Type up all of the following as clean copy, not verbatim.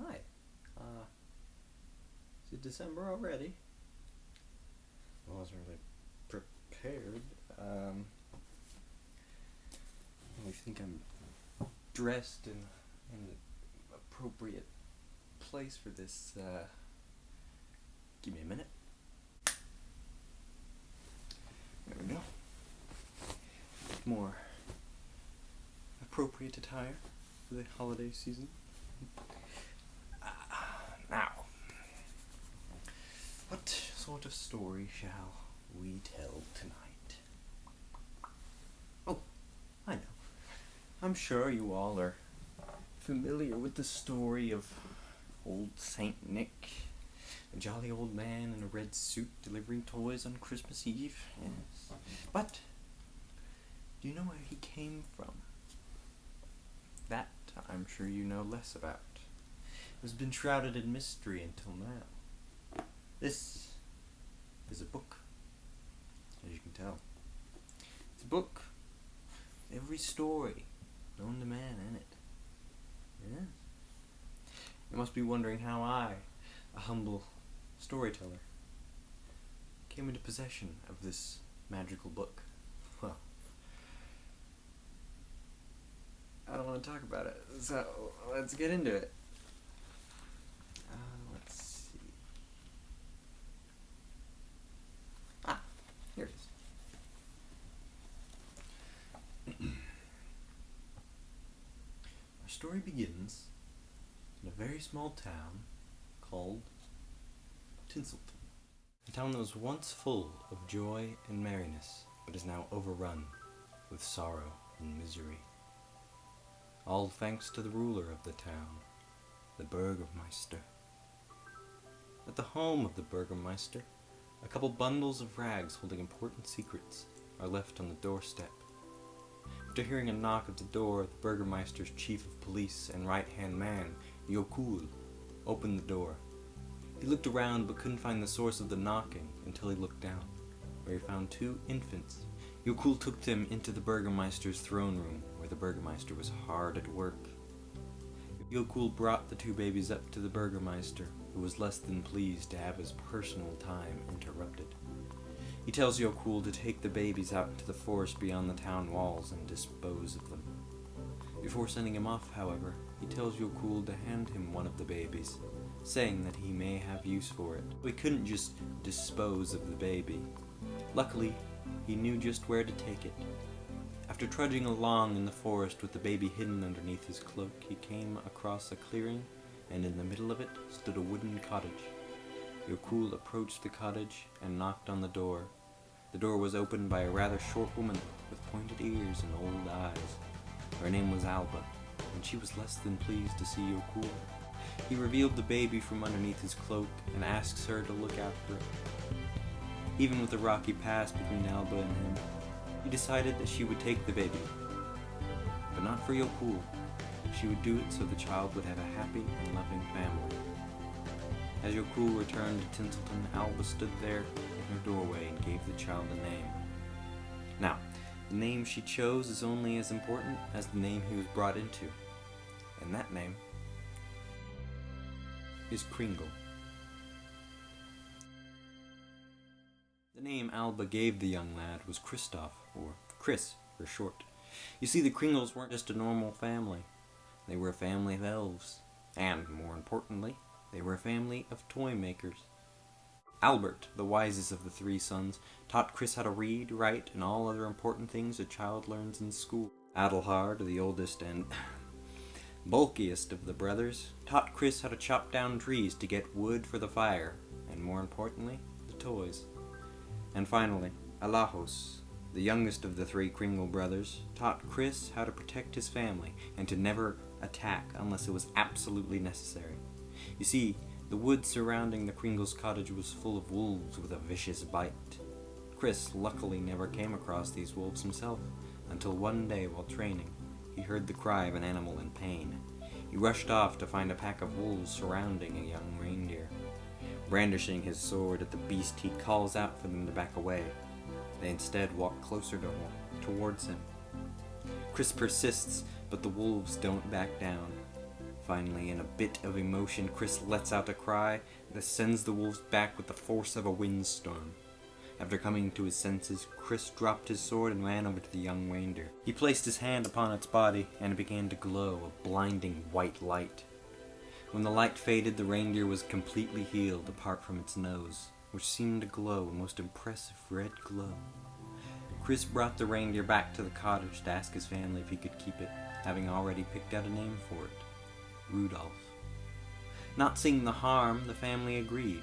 Hi. Is it December already? Well, I wasn't really prepared. I think I'm dressed in the appropriate place for this. Give me a minute. There we go. More appropriate attire for the holiday season. Now, what sort of story shall we tell tonight? Oh, I know. I'm sure you all are familiar with the story of old Saint Nick, a jolly old man in a red suit delivering toys on Christmas Eve. Yes. But do you know where he came from? That I'm sure you know less about. It has been shrouded in mystery until now. This is a book, as you can tell. It's a book. Every story known to man in it. Yeah. You must be wondering how I, a humble storyteller, came into possession of this magical book. Well, I don't want to talk about it, so let's get into it. Let's see. Here it is. Our story begins in a very small town called Tinselton. A town that was once full of joy and merriness, but is now overrun with sorrow and misery. All thanks to the ruler of the town, the Burgermeister. At the home of the Burgermeister, a couple bundles of rags holding important secrets are left on the doorstep. After hearing a knock at the door, the Burgermeister's chief of police and right-hand man, Yokul, opened the door. He looked around but couldn't find the source of the knocking until he looked down, where he found two infants. Yokul took them into the Burgermeister's throne room, where the Burgermeister was hard at work. Yokul brought the two babies up to the Burgermeister, who was less than pleased to have his personal time interrupted. He tells Yokul to take the babies out into the forest beyond the town walls and dispose of them. Before sending him off, however, he tells Yokul to hand him one of the babies, saying that he may have use for it. We couldn't just dispose of the baby. Luckily, he knew just where to take it. After trudging along in the forest with the baby hidden underneath his cloak, he came across a clearing, and in the middle of it stood a wooden cottage. Yokul approached the cottage and knocked on the door. The door was opened by a rather short woman with pointed ears and old eyes. Her name was Alba, and she was less than pleased to see Yokul. He revealed the baby from underneath his cloak and asks her to look after it. Even with the rocky past between Alba and him, he decided that she would take the baby. But not for Yokul. She would do it so the child would have a happy and loving family. As Yokul returned to Tinselton, Alba stood there in her doorway and gave the child a name. Now, the name she chose is only as important as the name he was brought into, and that name is Kringle. The name Alba gave the young lad was Kristoff, or Chris for short. You see, the Kringles weren't just a normal family. They were a family of elves, and, more importantly, they were a family of toy makers. Albert, the wisest of the three sons, taught Chris how to read, write, and all other important things a child learns in school. Adelhard, the oldest and bulkiest of the brothers, taught Chris how to chop down trees to get wood for the fire, and more importantly, the toys. And finally, Alahos, the youngest of the three Kringle brothers, taught Chris how to protect his family and to never attack unless it was absolutely necessary. You see, the wood surrounding the Kringles' cottage was full of wolves with a vicious bite. Chris luckily never came across these wolves himself, until one day while training, he heard the cry of an animal in pain. He rushed off to find a pack of wolves surrounding a young reindeer. Brandishing his sword at the beast, he calls out for them to back away. They instead walk closer towards him. Chris persists, but the wolves don't back down. Finally, in a bit of emotion, Chris lets out a cry that sends the wolves back with the force of a windstorm. After coming to his senses, Chris dropped his sword and ran over to the young reindeer. He placed his hand upon its body, and it began to glow a blinding white light. When the light faded, the reindeer was completely healed, apart from its nose, which seemed to glow a most impressive red glow. Chris brought the reindeer back to the cottage to ask his family if he could keep it, having already picked out a name for it. Rudolph. Not seeing the harm, the family agreed.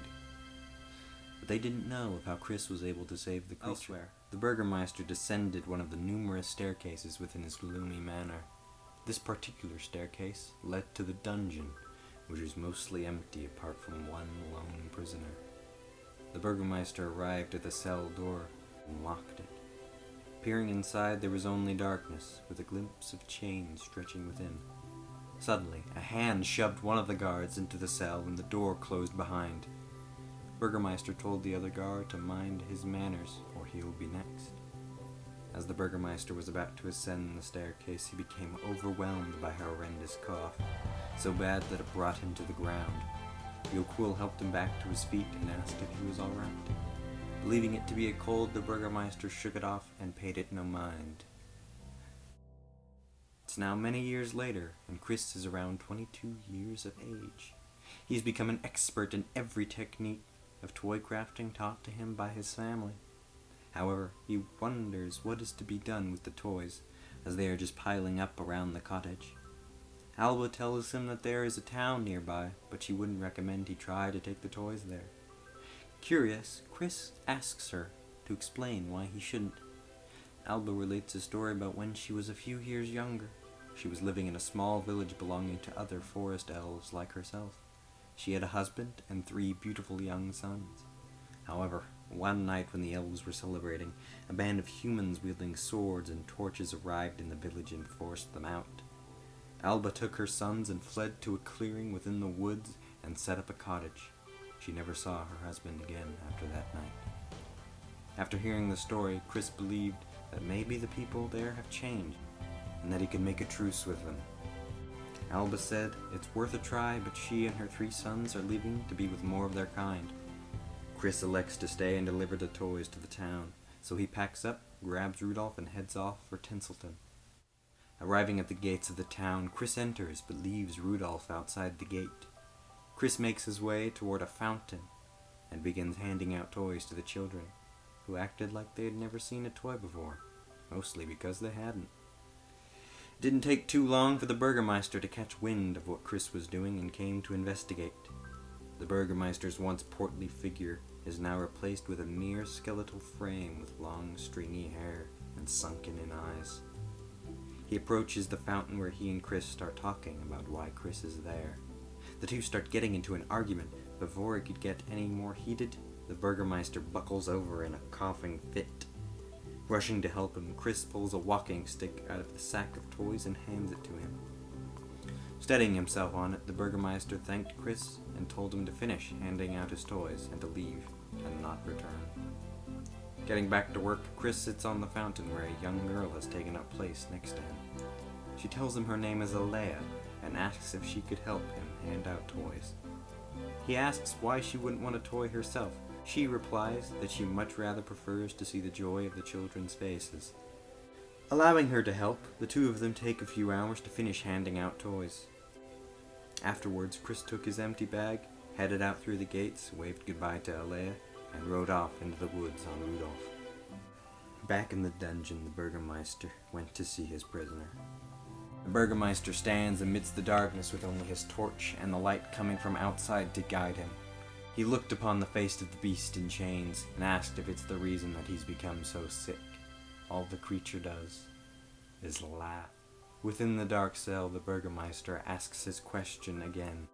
But they didn't know of how Chris was able to save the creature. Elsewhere, the Burgermeister descended one of the numerous staircases within his gloomy manor. This particular staircase led to the dungeon, which was mostly empty apart from one lone prisoner. The Burgermeister arrived at the cell door and locked it. Peering inside, there was only darkness, with a glimpse of chains stretching within. Suddenly, a hand shoved one of the guards into the cell and the door closed behind. Burgermeister told the other guard to mind his manners, or he will be next. As the Burgermeister was about to ascend the staircase, he became overwhelmed by a horrendous cough, so bad that it brought him to the ground. Yoquil helped him back to his feet and asked if he was all right. Believing it to be a cold, the Burgermeister shook it off and paid it no mind. It's now many years later, and Chris is around 22 years of age. He's become an expert in every technique of toy crafting taught to him by his family. However, he wonders what is to be done with the toys, as they are just piling up around the cottage. Alba tells him that there is a town nearby, but she wouldn't recommend he try to take the toys there. Curious, Chris asks her to explain why he shouldn't. Alba relates a story about when she was a few years younger. She was living in a small village belonging to other forest elves like herself. She had a husband and 3 beautiful young sons. However, one night when the elves were celebrating, a band of humans wielding swords and torches arrived in the village and forced them out. Alba took her sons and fled to a clearing within the woods and set up a cottage. She never saw her husband again after that night. After hearing the story, Chris believed that maybe the people there have changed, and that he could make a truce with them. Alba said it's worth a try, but she and her 3 sons are leaving to be with more of their kind. Chris elects to stay and deliver the toys to the town, so he packs up, grabs Rudolph, and heads off for Tinselton. Arriving at the gates of the town, Chris enters, but leaves Rudolph outside the gate. Chris makes his way toward a fountain, and begins handing out toys to the children, who acted like they had never seen a toy before, mostly because they hadn't. It didn't take too long for the Burgermeister to catch wind of what Chris was doing and came to investigate. The Burgermeister's once portly figure is now replaced with a mere skeletal frame with long, stringy hair and sunken-in eyes. He approaches the fountain where he and Chris start talking about why Chris is there. The two start getting into an argument. Before it could get any more heated, the Burgermeister buckles over in a coughing fit. Rushing to help him, Chris pulls a walking stick out of the sack of toys and hands it to him. Steadying himself on it, the Burgermeister thanked Chris and told him to finish handing out his toys and to leave and not return. Getting back to work, Chris sits on the fountain where a young girl has taken up place next to him. She tells him her name is Alea and asks if she could help him hand out toys. He asks why she wouldn't want a toy herself. She replies that she much rather prefers to see the joy of the children's faces. Allowing her to help, the two of them take a few hours to finish handing out toys. Afterwards, Chris took his empty bag, headed out through the gates, waved goodbye to Alea, and rode off into the woods on Rudolph. Back in the dungeon, the Burgermeister went to see his prisoner. The Burgermeister stands amidst the darkness with only his torch and the light coming from outside to guide him. He looked upon the face of the beast in chains and asked if it's the reason that he's become so sick. All the creature does is laugh. Within the dark cell, the Burgermeister asks his question again.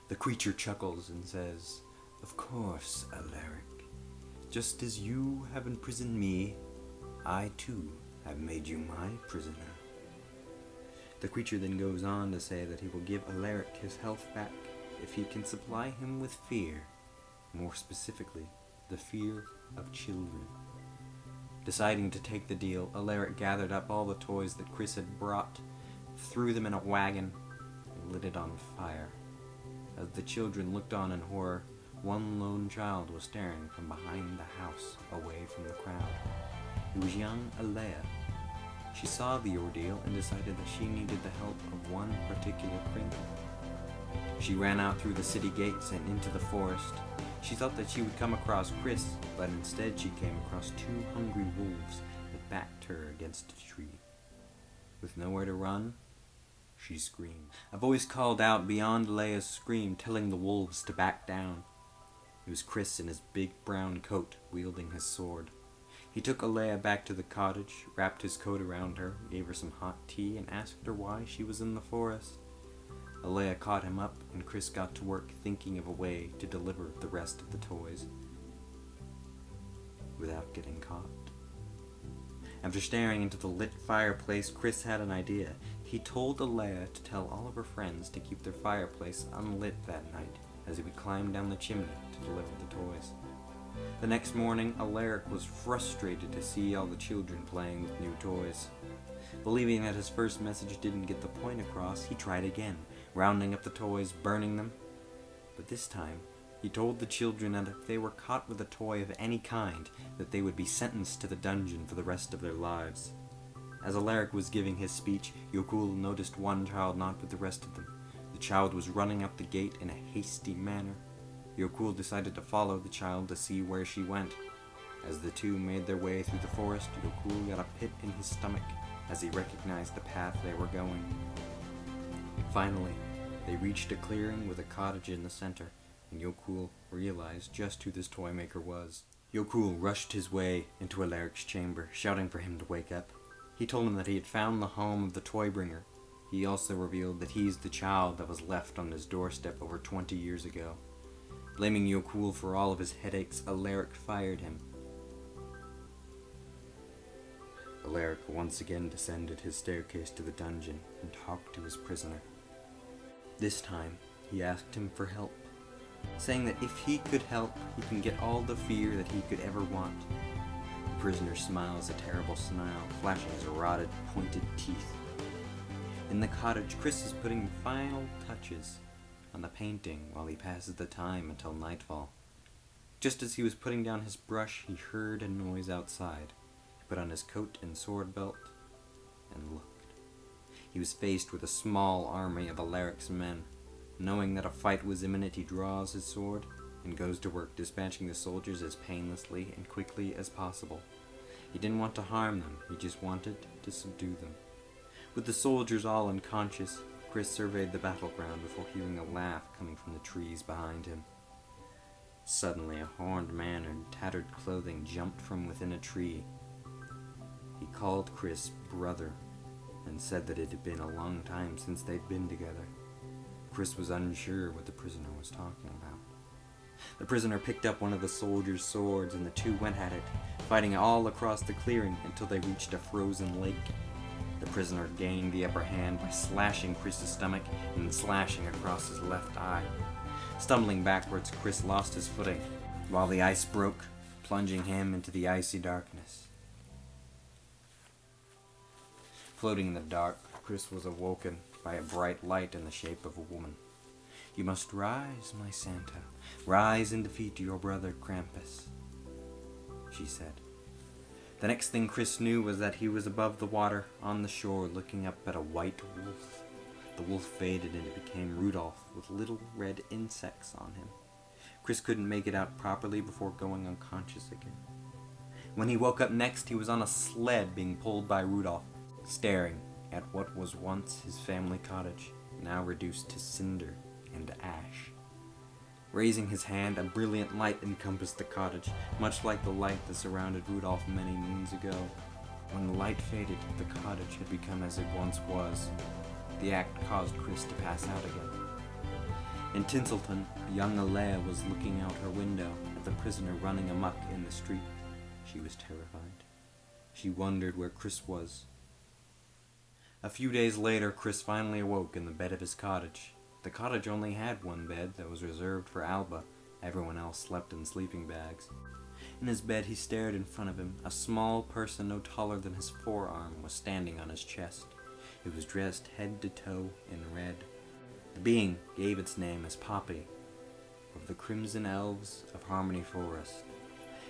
The creature chuckles and says, "Of course, Alaric. Just as you have imprisoned me, I too have made you my prisoner." The creature then goes on to say that he will give Alaric his health back if he can supply him with fear, more specifically, the fear of children. Deciding to take the deal, Alaric gathered up all the toys that Chris had brought, threw them in a wagon, and lit it on fire. As the children looked on in horror, one lone child was staring from behind the house, away from the crowd. It was young Alea. She saw the ordeal and decided that she needed the help of one particular Kringle. She ran out through the city gates and into the forest. She thought that she would come across Chris, but instead she came across two hungry wolves that backed her against a tree. With nowhere to run, she screamed. A voice called out beyond Alea's scream, telling the wolves to back down. It was Chris in his big brown coat, wielding his sword. He took Alea back to the cottage, wrapped his coat around her, gave her some hot tea, and asked her why she was in the forest. Alea caught him up, and Chris got to work thinking of a way to deliver the rest of the toys without getting caught. After staring into the lit fireplace, Chris had an idea. He told Alea to tell all of her friends to keep their fireplace unlit that night, as he would climb down the chimney to deliver the toys. The next morning, Alaric was frustrated to see all the children playing with new toys. Believing that his first message didn't get the point across, he tried again, rounding up the toys, burning them. But this time, he told the children that if they were caught with a toy of any kind, that they would be sentenced to the dungeon for the rest of their lives. As Alaric was giving his speech, Yokul noticed one child not with the rest of them. The child was running up the gate in a hasty manner. Yokul decided to follow the child to see where she went. As the two made their way through the forest, Yokul got a pit in his stomach as he recognized the path they were going. Finally, they reached a clearing with a cottage in the center, and Yokul realized just who this toy maker was. Yokul rushed his way into Alaric's chamber, shouting for him to wake up. He told him that he had found the home of the toy bringer. He also revealed that he's the child that was left on his doorstep over 20 years ago. Blaming Yokul for all of his headaches, Alaric fired him. Alaric once again descended his staircase to the dungeon and talked to his prisoner. This time, he asked him for help, saying that if he could help, he can get all the fear that he could ever want. The prisoner smiles a terrible smile, flashing his rotted, pointed teeth. In the cottage, Chris is putting the final touches on the painting while he passes the time until nightfall. Just as he was putting down his brush, he heard a noise outside. He put on his coat and sword belt and looked. He was faced with a small army of Alaric's men. Knowing that a fight was imminent, he draws his sword and goes to work dispatching the soldiers as painlessly and quickly as possible. He didn't want to harm them, he just wanted to subdue them. With the soldiers all unconscious, Chris surveyed the battleground before hearing a laugh coming from the trees behind him. Suddenly, a horned man in tattered clothing jumped from within a tree. He called Chris brother and said that it had been a long time since they'd been together. Chris was unsure what the prisoner was talking about. The prisoner picked up one of the soldiers' swords and the two went at it, fighting all across the clearing until they reached a frozen lake. The prisoner gained the upper hand by slashing Chris's stomach and slashing across his left eye. Stumbling backwards, Chris lost his footing, while the ice broke, plunging him into the icy darkness. Floating in the dark, Chris was awoken by a bright light in the shape of a woman. "You must rise, my Santa. Rise and defeat your brother Krampus," she said. The next thing Chris knew was that he was above the water, on the shore, looking up at a white wolf. The wolf faded and it became Rudolph, with little red insects on him. Chris couldn't make it out properly before going unconscious again. When he woke up next, he was on a sled being pulled by Rudolph, staring at what was once his family cottage, now reduced to cinder and ash. Raising his hand, a brilliant light encompassed the cottage, much like the light that surrounded Rudolph many moons ago. When the light faded, the cottage had become as it once was. The act caused Chris to pass out again. In Tinselton, young Alea was looking out her window at the prisoner running amok in the street. She was terrified. She wondered where Chris was. A few days later, Chris finally awoke in the bed of his cottage. The cottage only had one bed that was reserved for Alba. Everyone else slept in sleeping bags. In his bed he stared in front of him. A small person no taller than his forearm was standing on his chest. It was dressed head to toe in red. The being gave its name as Poppy, of the Crimson Elves of Harmony Forest.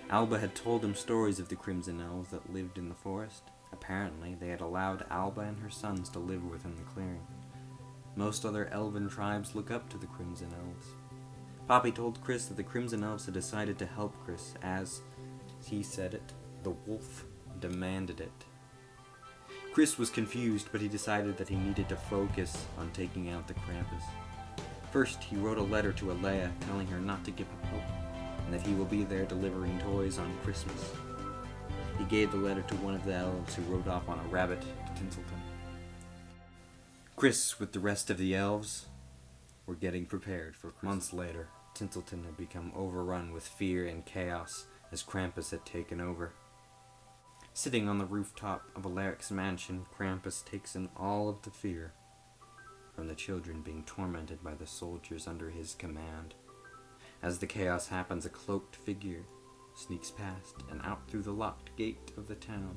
Alba had told him stories of the Crimson Elves that lived in the forest. Apparently, they had allowed Alba and her sons to live within the clearing. Most other elven tribes look up to the Crimson Elves. Poppy told Chris that the Crimson Elves had decided to help Chris as, he said it, the wolf demanded it. Chris was confused, but he decided that he needed to focus on taking out the Krampus. First, he wrote a letter to Alea telling her not to give up hope, and that he will be there delivering toys on Christmas. He gave the letter to one of the elves, who rode off on a rabbit to Tinselton. Chris, with the rest of the elves, were getting prepared for Christmas. Months later, Tinselton had become overrun with fear and chaos as Krampus had taken over. Sitting on the rooftop of Alaric's mansion, Krampus takes in all of the fear from the children being tormented by the soldiers under his command. As the chaos happens, a cloaked figure sneaks past and out through the locked gate of the town.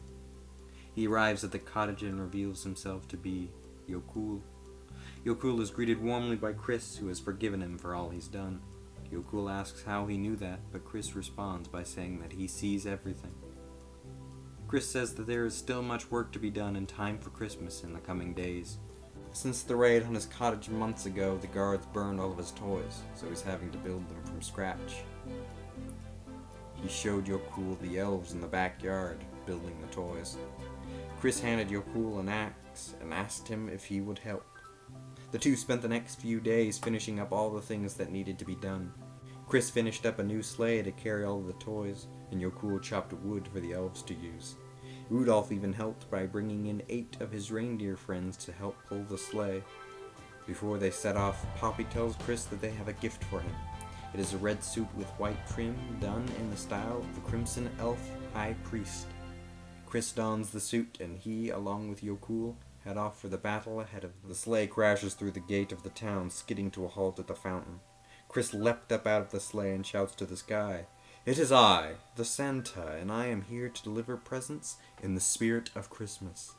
He arrives at the cottage and reveals himself to be Yokul. Yokul is greeted warmly by Chris, who has forgiven him for all he's done. Yokul asks how he knew that, but Chris responds by saying that he sees everything. Chris says that there is still much work to be done in time for Christmas in the coming days. Since the raid on his cottage months ago, the guards burned all of his toys, so he's having to build them from scratch. He showed Yokul the elves in the backyard, building the toys. Chris handed Yokul an axe and asked him if he would help. The two spent the next few days finishing up all the things that needed to be done. Chris finished up a new sleigh to carry all of the toys, and Yokul chopped wood for the elves to use. Rudolph even helped by bringing in 8 of his reindeer friends to help pull the sleigh. Before they set off, Poppy tells Chris that they have a gift for him. It is a red suit with white trim done in the style of the Crimson Elf High Priest. Chris dons the suit, and he, along with Yokul, head off for the battle ahead of them. The sleigh crashes through the gate of the town, skidding to a halt at the fountain. Chris leapt up out of the sleigh and shouts to the sky, "It is I, the Santa, and I am here to deliver presents in the spirit of Christmas."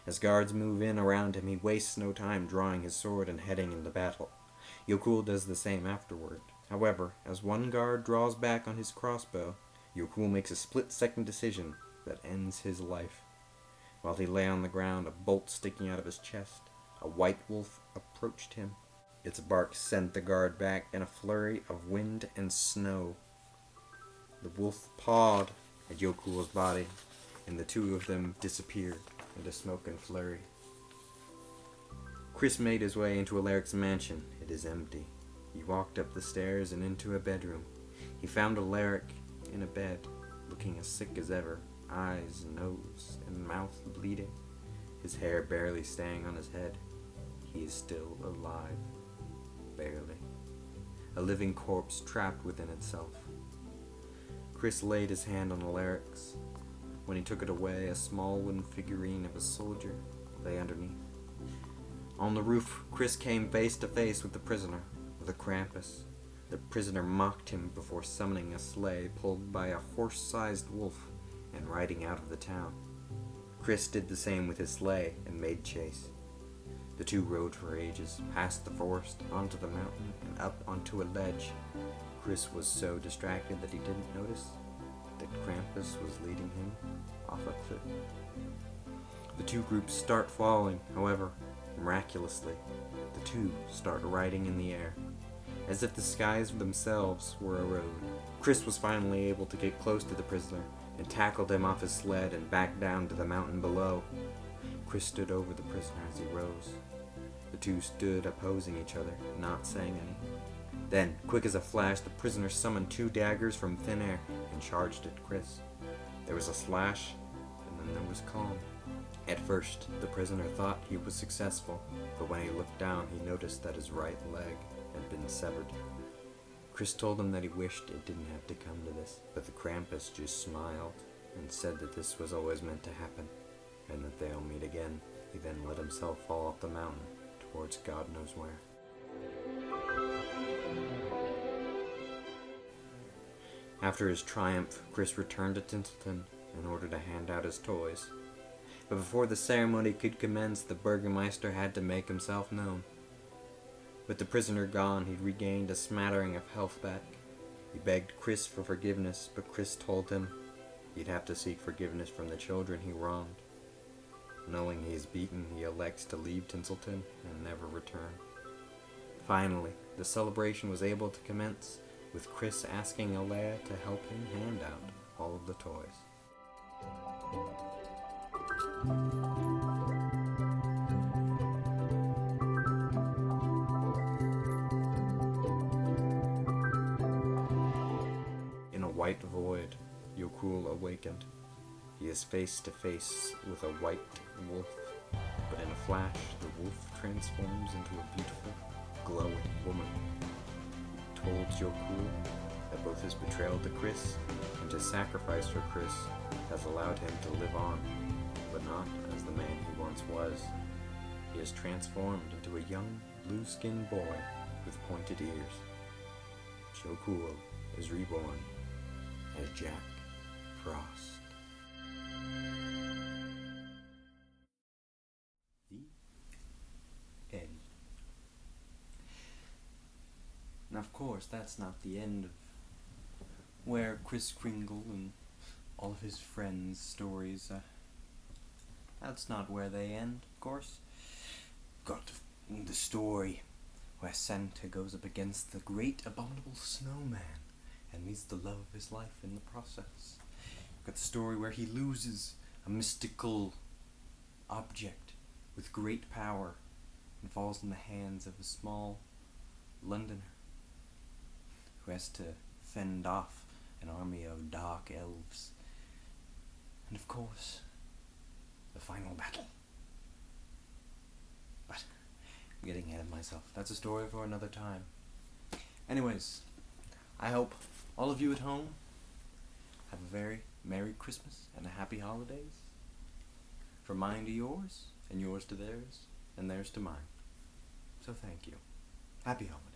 As guards move in around him, he wastes no time drawing his sword and heading into battle. Yokul does the same afterward. However, as one guard draws back on his crossbow, Yokul makes a split-second decision that ends his life. While he lay on the ground, a bolt sticking out of his chest, a white wolf approached him. Its bark sent the guard back in a flurry of wind and snow. The wolf pawed at Yokul's body, and the two of them disappeared into smoke and flurry. Chris made his way into Alaric's mansion. It is empty. He walked up the stairs and into a bedroom. He found Alaric in a bed, looking as sick as ever, eyes, nose, and mouth bleeding, his hair barely staying on his head. He is still alive. Barely. A living corpse trapped within itself. Chris laid his hand on Alaric's. When he took it away, a small wooden figurine of a soldier lay underneath. On the roof, Chris came face to face with the prisoner, with a Krampus. The prisoner mocked him before summoning a sleigh pulled by a horse-sized wolf and riding out of the town. Chris did the same with his sleigh and made chase. The two rode for ages, past the forest, onto the mountain, and up onto a ledge. Chris was so distracted that he didn't notice that Krampus was leading him off a cliff. The two groups start falling, however, miraculously, the two start riding in the air, as if the skies themselves were a road. Chris was finally able to get close to the prisoner and tackled him off his sled and back down to the mountain below. Chris stood over the prisoner as he rose. The two stood opposing each other, not saying anything. Then, quick as a flash, the prisoner summoned 2 daggers from thin air and charged at Chris. There was a slash, and then there was calm. At first, the prisoner thought he was successful, but when he looked down, he noticed that his right leg had been severed. Chris told him that he wished it didn't have to come to this, but the Krampus just smiled and said that this was always meant to happen, and that they'll meet again. He then let himself fall off the mountain towards God knows where. After his triumph, Chris returned to Tinselton in order to hand out his toys. But before the ceremony could commence, the Burgermeister had to make himself known. With the prisoner gone, he'd regained a smattering of health back. He begged Chris for forgiveness, but Chris told him he'd have to seek forgiveness from the children he wronged. Knowing he is beaten, he elects to leave Tinselton and never return. Finally, the celebration was able to commence, with Chris asking Alea to help him hand out all of the toys. In a white void, Yokul awakened. He is face to face with a white wolf, but in a flash, the wolf transforms into a beautiful, glowing woman. He told Yokul that both his betrayal to Chris and his sacrifice for Chris has allowed him to live on, but not as the man he once was. He is transformed into a young, blue-skinned boy with pointed ears. Yokul is reborn as Jack Frost. The end. And of course, that's not the end of where Kris Kringle and all of his friends' stories, that's not where they end, of course. Got the story where Santa goes up against the great abominable snowman and meets the love of his life in the process. Got the story where he loses a mystical object with great power and falls in the hands of a small Londoner who has to fend off an army of dark elves. And of course, the final battle. But I'm getting ahead of myself. That's a story for another time. Anyways, I hope all of you at home have a very Merry Christmas and a Happy Holidays. From mine to yours, and yours to theirs, and theirs to mine. So thank you. Happy Holidays.